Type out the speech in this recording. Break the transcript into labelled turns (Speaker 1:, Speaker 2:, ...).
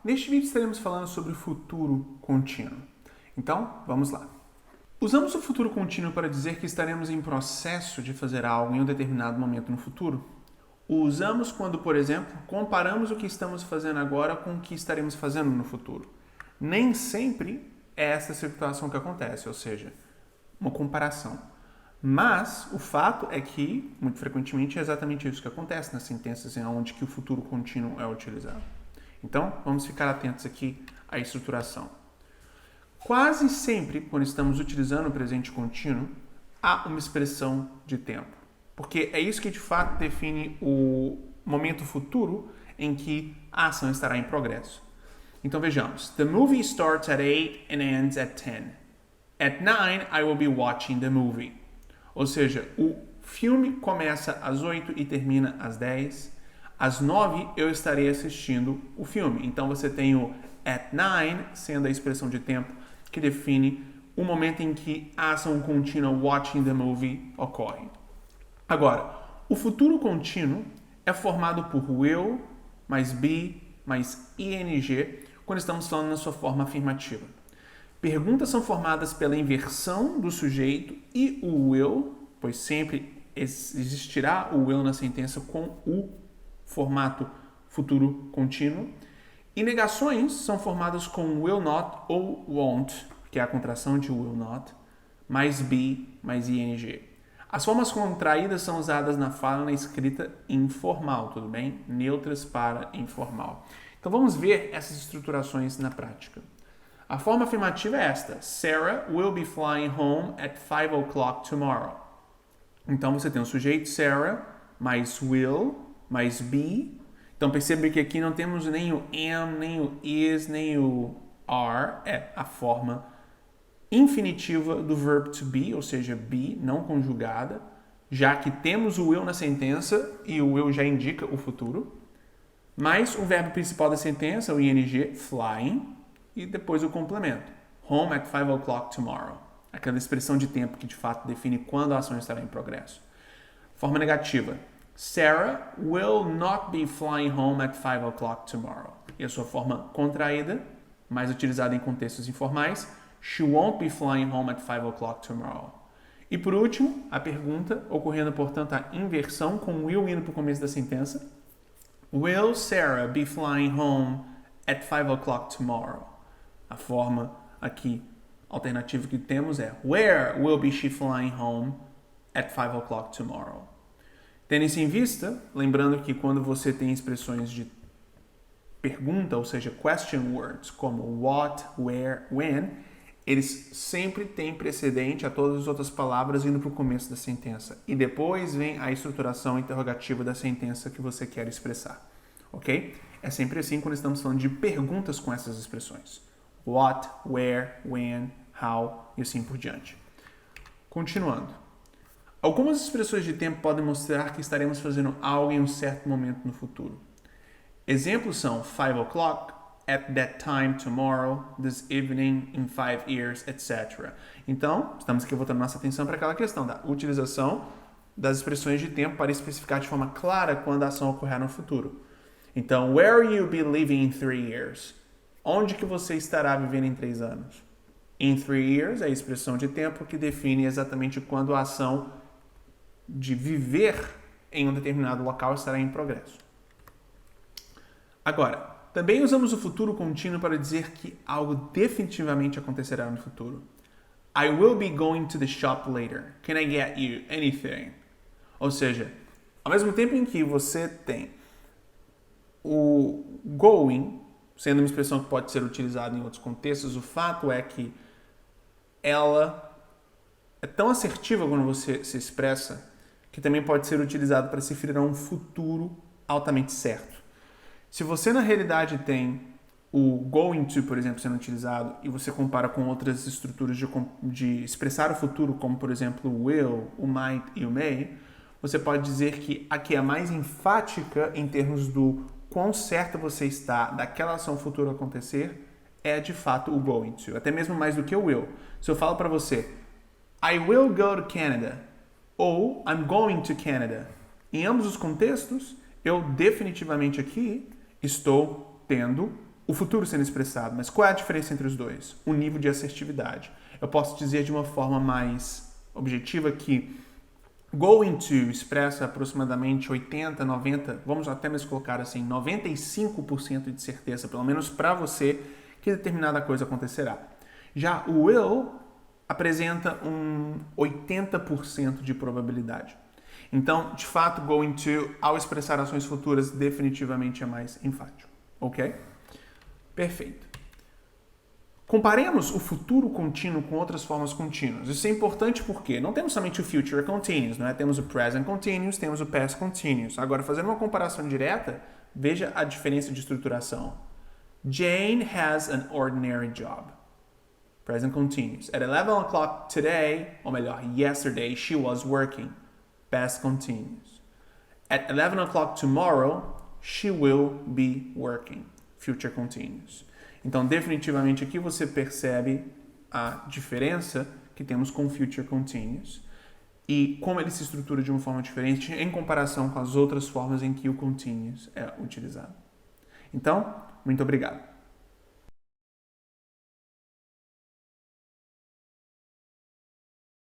Speaker 1: Neste vídeo estaremos falando sobre o futuro contínuo. Então, vamos lá. Usamos o futuro contínuo para dizer que estaremos em processo de fazer algo em um determinado momento no futuro. O usamos quando, por exemplo, comparamos o que estamos fazendo agora com o que estaremos fazendo no futuro. Nem sempre é essa situação que acontece, ou seja, uma comparação. Mas o fato é que, muito frequentemente, é exatamente isso que acontece nas sentenças em onde que o futuro contínuo é utilizado. Então, vamos ficar atentos aqui à estruturação. Quase sempre, quando estamos utilizando o presente contínuo, há uma expressão de tempo. Porque é isso que, de fato, define o momento futuro em que a ação estará em progresso. Então, vejamos. The movie starts at 8 and ends at 10. At 9, I will be watching the movie. Ou seja, o filme começa às 8 e termina às 10. Às 9 eu estarei assistindo o filme. Então você tem o at 9 sendo a expressão de tempo que define o momento em que a ação contínua watching the movie ocorre. Agora, o futuro contínuo é formado por will, mais be, mais ing, quando estamos falando na sua forma afirmativa. Perguntas são formadas pela inversão do sujeito e o will, pois sempre existirá o will na sentença com o formato futuro contínuo. E negações são formadas com will not ou won't, que é a contração de will not, mais be, mais ing. As formas contraídas são usadas na fala e na escrita informal, tudo bem? Neutras para informal. Então vamos ver essas estruturações na prática. A forma afirmativa é esta. Sarah will be flying home at 5 o'clock tomorrow. Então você tem o sujeito Sarah, mais will, mais be. Então perceba que aqui não temos nem o am, nem o is, nem o are. É a forma infinitiva do verbo to be, ou seja, be, não conjugada, já que temos o will na sentença e o will já indica o futuro. Mais o verbo principal da sentença, o ing, flying, e depois o complemento. Home at 5 o'clock tomorrow. Aquela expressão de tempo que de fato define quando a ação estará em progresso. Forma negativa. Sarah will not be flying home at 5 o'clock tomorrow. E a sua forma contraída, mais utilizada em contextos informais. She won't be flying home at 5 o'clock tomorrow. E por último, a pergunta, ocorrendo portanto a inversão com will indo para o começo da sentença. Will Sarah be flying home at 5 o'clock tomorrow? A forma aqui alternativa que temos é Where will be she flying home at 5 o'clock tomorrow? Tendo isso em vista, lembrando que quando você tem expressões de pergunta, ou seja, question words, como what, where, when, eles sempre têm precedente a todas as outras palavras indo para o começo da sentença. E depois vem a estruturação interrogativa da sentença que você quer expressar. Ok? É sempre assim quando estamos falando de perguntas com essas expressões. What, where, when, how e assim por diante. Continuando. Algumas expressões de tempo podem mostrar que estaremos fazendo algo em um certo momento no futuro. Exemplos são 5 o'clock, at that time tomorrow, this evening, in 5 years, etc. Então, estamos aqui voltando nossa atenção para aquela questão da utilização das expressões de tempo para especificar de forma clara quando a ação ocorrer no futuro. Então, where will you be living in 3 years? Onde que você estará vivendo em 3 anos? In 3 years é a expressão de tempo que define exatamente quando a ação de viver em um determinado local estará em progresso. Agora, também usamos o futuro contínuo para dizer que algo definitivamente acontecerá no futuro. I will be going to the shop later. Can I get you anything? Ou seja, ao mesmo tempo em que você tem o going, sendo uma expressão que pode ser utilizada em outros contextos, o fato é que ela é tão assertiva quando você se expressa que também pode ser utilizada para se referir a um futuro altamente certo. Se você na realidade tem o going to, por exemplo, sendo utilizado e você compara com outras estruturas de expressar o futuro, como por exemplo o will, o might e o may, você pode dizer que aqui é mais enfática em termos do quão certo você está daquela ação futura acontecer, é de fato o going to, até mesmo mais do que o will. Se eu falo para você, I will go to Canada, ou I'm going to Canada, em ambos os contextos, eu definitivamente aqui estou tendo o futuro sendo expressado, mas qual é a diferença entre os dois? O nível de assertividade. Eu posso dizer de uma forma mais objetiva que going to expressa aproximadamente 80, 90, vamos até mesmo colocar assim, 95% de certeza, pelo menos para você, que determinada coisa acontecerá. Já o will apresenta um 80% de probabilidade. Então, de fato, going to, ao expressar ações futuras, definitivamente é mais enfático. Ok? Perfeito. Comparemos o futuro contínuo com outras formas contínuas. Isso é importante porque não temos somente o future continuous, não é? Temos o present continuous, temos o past continuous. Agora, fazendo uma comparação direta, veja a diferença de estruturação. Jane has an ordinary job. Present continuous. At 11 o'clock today, ou melhor, yesterday, she was working. Past continuous. At 11 o'clock tomorrow, she will be working. Future continuous. Então, definitivamente aqui você percebe a diferença que temos com o future continuous e como ele se estrutura de uma forma diferente em comparação com as outras formas em que o continuous é utilizado. Então, muito obrigado.